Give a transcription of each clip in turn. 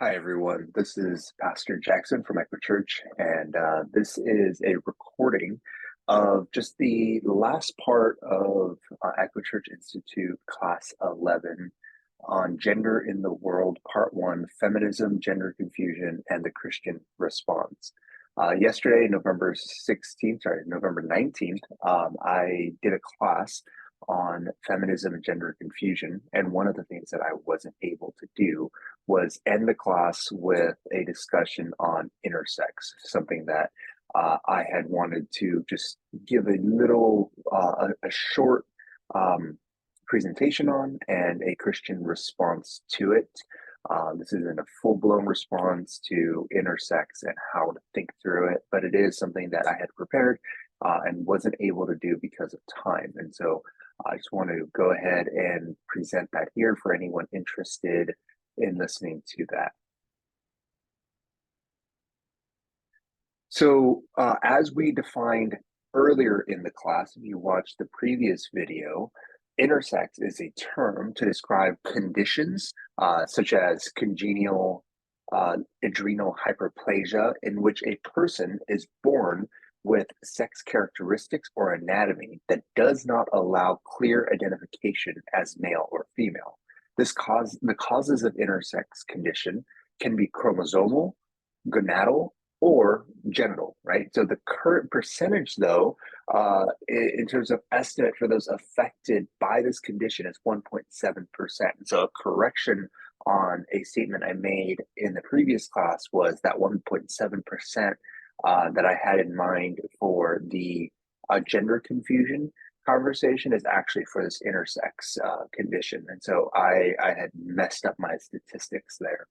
Hi, everyone. This is Pastor Jackson from Echo Church, and this is a recording of just the last part of Echo Church Institute Class 11 on Gender in the World, Part 1, Feminism, Gender Confusion, and the Christian Response. Yesterday, November 19th, I did a class on feminism and gender confusion, and one of the things that I wasn't able to do was end the class with a discussion on intersex, something that I had wanted to just give a little, a short presentation on and a Christian response to it. This isn't a full-blown response to intersex and how to think through it, but it is something that I had prepared and wasn't able to do because of time. And so I just want to go ahead and present that here for anyone interested in listening to that. So as we defined earlier in the class, if you watched the previous video, intersex is a term to describe conditions such as congenital adrenal hyperplasia, in which a person is born with sex characteristics or anatomy that does not allow clear identification as male or female. The causes of intersex condition can be chromosomal, gonadal, or genital, right? So the current percentage, though, in terms of estimate for those affected by this condition is 1.7%. So a correction on a statement I made in the previous class was that 1.7% that I had in mind for the gender confusion conversation is actually for this intersex condition. And so I had messed up my statistics there.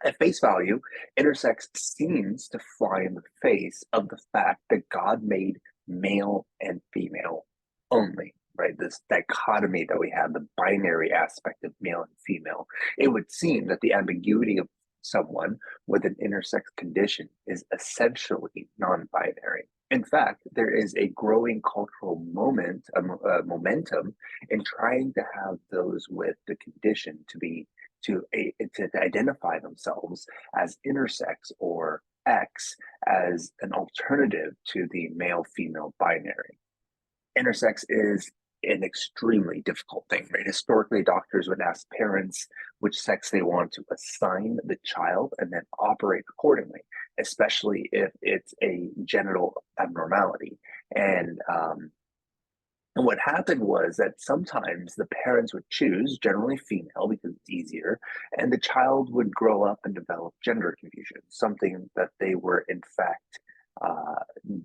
At face value, intersex seems to fly in the face of the fact that God made male and female only, right? This dichotomy that we have, the binary aspect of male and female. It would seem that the ambiguity of someone with an intersex condition is essentially non-binary. In fact, there is a growing cultural momentum in trying to have those with the condition to identify themselves as intersex or X as an alternative to the male-female binary. Intersex is an extremely difficult thing, right? Historically, doctors would ask parents which sex they want to assign the child and then operate accordingly, especially if it's a genital abnormality. And what happened was that sometimes the parents would choose, generally female because it's easier, and the child would grow up and develop gender confusion, something that they were in fact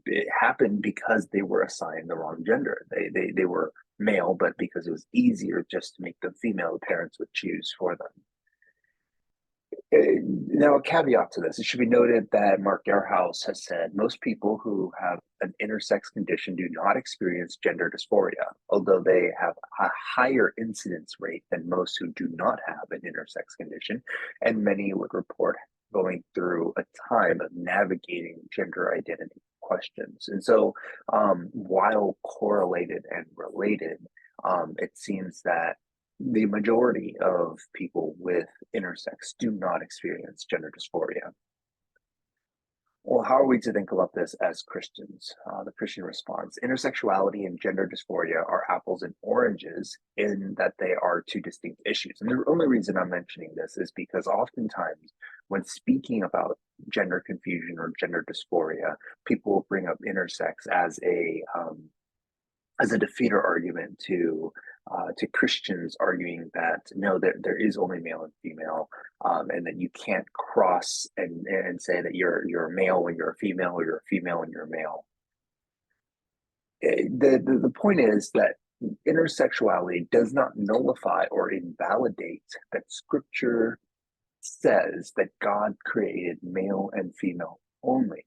it happened because they were assigned the wrong gender. They were male, but because it was easier just to make them female, the parents would choose for them. Now, a caveat to this, it should be noted that Mark Ehrhouse has said most people who have an intersex condition do not experience gender dysphoria, although they have a higher incidence rate than most who do not have an intersex condition, and many would report going through a time of navigating gender identity questions. And so, while correlated and related, it seems that the majority of people with intersex do not experience gender dysphoria. Well, how are we to think about this as Christians? The Christian response: intersexuality and gender dysphoria are apples and oranges in that they are two distinct issues. And the only reason I'm mentioning this is because oftentimes when speaking about gender confusion or gender dysphoria, people will bring up intersex as a defeater argument to Christians arguing that no, there is only male and female, and that you can't cross and say that you're a male when you're a female, or you're a female when you're a male. The point is that intersexuality does not nullify or invalidate that Scripture says that God created male and female only.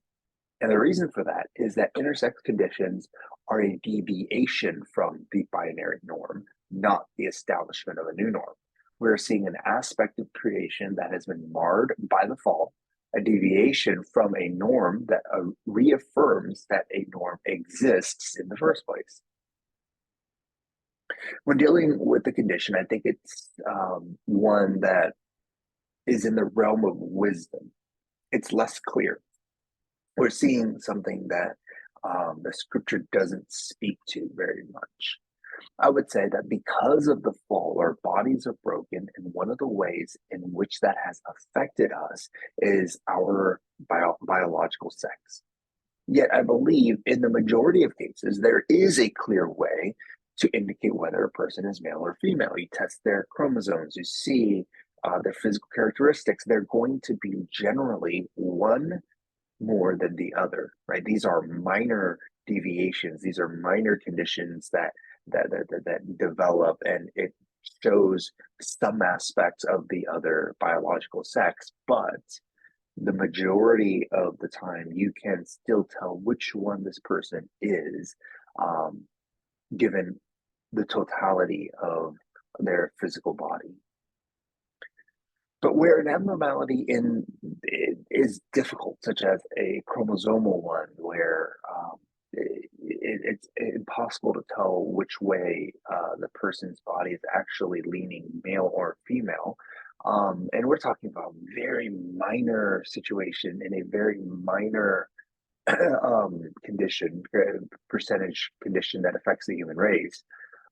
And the reason for that is that intersex conditions are a deviation from the binary norm, not the establishment of a new norm. We're seeing an aspect of creation that has been marred by the fall, a deviation from a norm that reaffirms that a norm exists in the first place. When dealing with the condition, I think it's one that is in the realm of wisdom. It's less clear. We're seeing something that the scripture doesn't speak to very much. I would say that because of the fall, our bodies are broken, and one of the ways in which that has affected us is our biological sex. Yet, I believe in the majority of cases, there is a clear way to indicate whether a person is male or female. You test their chromosomes, you see their physical characteristics. They're going to be generally one more than the other, right? These are minor deviations. These are minor conditions that develop, and it shows some aspects of the other biological sex, but the majority of the time you can still tell which one this person is, um, given the totality of their physical body. But where an abnormality in is difficult, such as a chromosomal one, where it's impossible to tell which way the person's body is actually leaning, male or female. And we're talking about very minor situation in a very minor condition, percentage condition that affects the human race.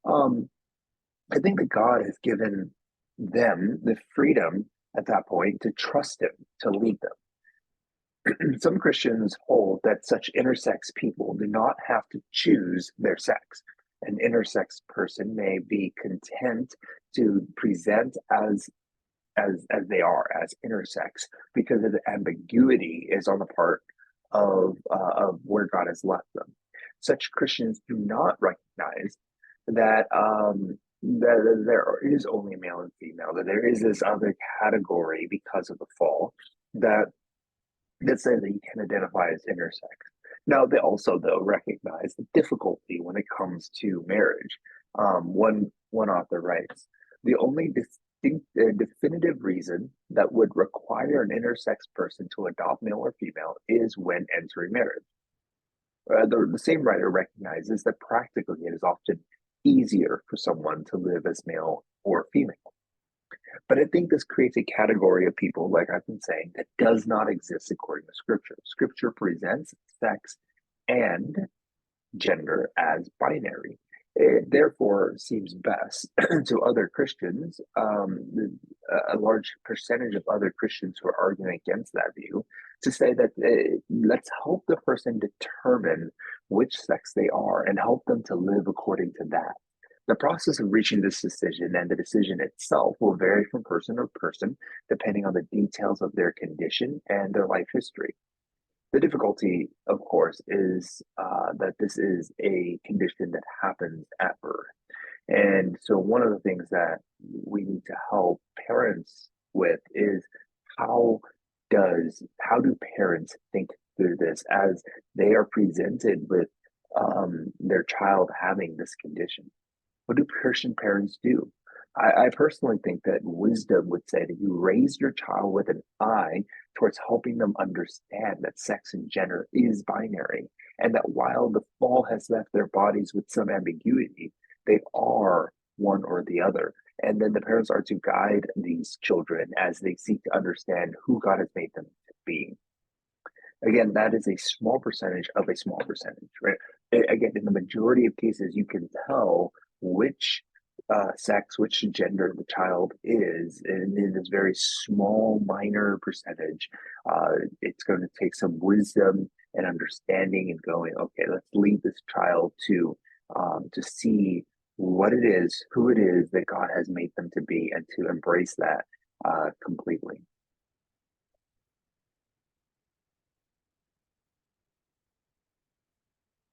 Um, I think that God has given them the freedom at that point to trust Him to lead them. Some Christians hold that such intersex people do not have to choose their sex. An intersex person may be content to present as they are, as intersex, because of the ambiguity is on the part of where God has left them. Such Christians do not recognize that that there is only male and female, that there is this other category because of the fall that say that you can identify as intersex. Now, they also, though, recognize the difficulty when it comes to marriage. One author writes, the only definitive reason that would require an intersex person to adopt male or female is when entering marriage. The same writer recognizes that practically it is often easier for someone to live as male or female. But I think this creates a category of people, like I've been saying, that does not exist according to Scripture. Scripture presents sex and gender as binary. It therefore seems best to other Christians, a large percentage of other Christians who are arguing against that view, to say that let's help the person determine which sex they are and help them to live according to that. The process of reaching this decision and the decision itself will vary from person to person, depending on the details of their condition and their life history. The difficulty, of course, is that this is a condition that happens at birth. And so, one of the things that we need to help parents with is how how do parents think through this as they are presented with their child having this condition? What do Christian parents do? I personally think that wisdom would say that you raise your child with an eye towards helping them understand that sex and gender is binary, and that while the fall has left their bodies with some ambiguity, they are one or the other. And then the parents are to guide these children as they seek to understand who God has made them to be. Again, that is a small percentage of a small percentage, right? Again, in the majority of cases, you can tell which sex, which gender the child is, and in this very small, minor percentage, it's going to take some wisdom and understanding and going, okay, let's lead this child to see what it is, who it is that God has made them to be, and to embrace that completely.